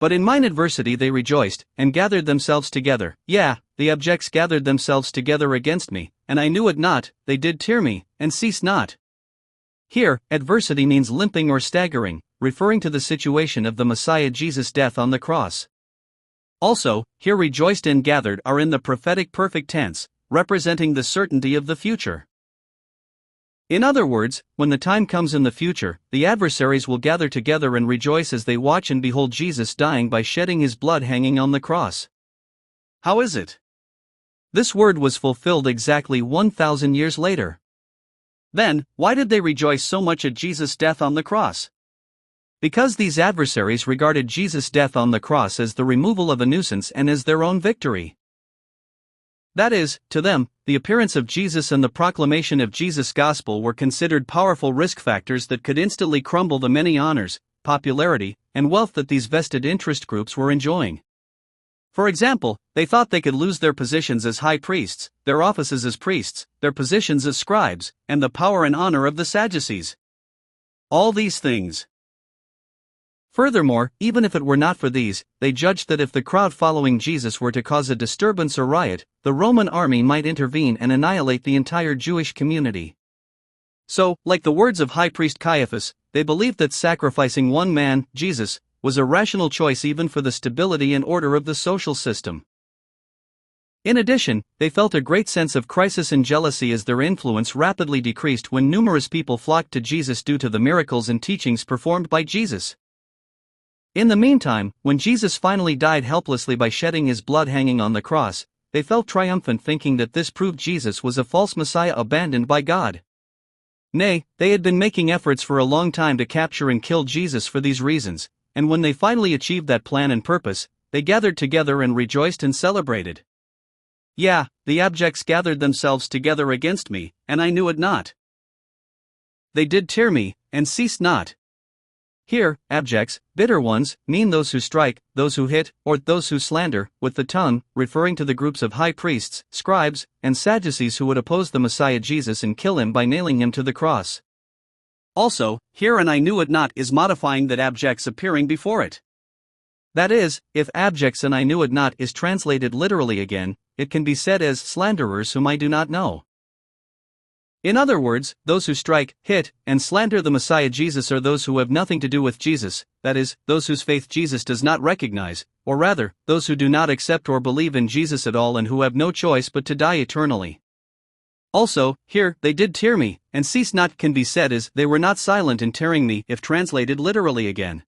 But in mine adversity they rejoiced, and gathered themselves together. Yeah, the abjects gathered themselves together against me, and I knew it not, they did tear me, and ceased not. Here, adversity means limping or staggering, referring to the situation of the Messiah Jesus' death on the cross. Also, here rejoiced and gathered are in the prophetic perfect tense, representing the certainty of the future. In other words, when the time comes in the future, the adversaries will gather together and rejoice as they watch and behold Jesus dying by shedding his blood hanging on the cross. How is it? This word was fulfilled exactly 1,000 years later. Then, why did they rejoice so much at Jesus' death on the cross? Because these adversaries regarded Jesus' death on the cross as the removal of a nuisance and as their own victory. That is, to them, the appearance of Jesus and the proclamation of Jesus' gospel were considered powerful risk factors that could instantly crumble the many honors, popularity, and wealth that these vested interest groups were enjoying. For example, they thought they could lose their positions as high priests, their offices as priests, their positions as scribes, and the power and honor of the Sadducees. All these things. Furthermore, even if it were not for these, they judged that if the crowd following Jesus were to cause a disturbance or riot, the Roman army might intervene and annihilate the entire Jewish community. So, like the words of High Priest Caiaphas, they believed that sacrificing one man, Jesus, was a rational choice even for the stability and order of the social system. In addition, they felt a great sense of crisis and jealousy as their influence rapidly decreased when numerous people flocked to Jesus due to the miracles and teachings performed by Jesus. In the meantime, when Jesus finally died helplessly by shedding his blood hanging on the cross, they felt triumphant thinking that this proved Jesus was a false Messiah abandoned by God. Nay, they had been making efforts for a long time to capture and kill Jesus for these reasons, and when they finally achieved that plan and purpose, they gathered together and rejoiced and celebrated. Yeah, the abjects gathered themselves together against me, and I knew it not. They did tear me, and ceased not. Here, abjects, bitter ones, mean those who strike, those who hit, or those who slander, with the tongue, referring to the groups of high priests, scribes, and Sadducees who would oppose the Messiah Jesus and kill him by nailing him to the cross. Also, here and I knew it not is modifying that abjects appearing before it. That is, if abjects and I knew it not is translated literally again, it can be said as slanderers whom I do not know. In other words, those who strike, hit, and slander the Messiah Jesus are those who have nothing to do with Jesus, that is, those whose faith Jesus does not recognize, or rather, those who do not accept or believe in Jesus at all and who have no choice but to die eternally. Also, here, they did tear me, and cease not can be said as they were not silent in tearing me if translated literally again.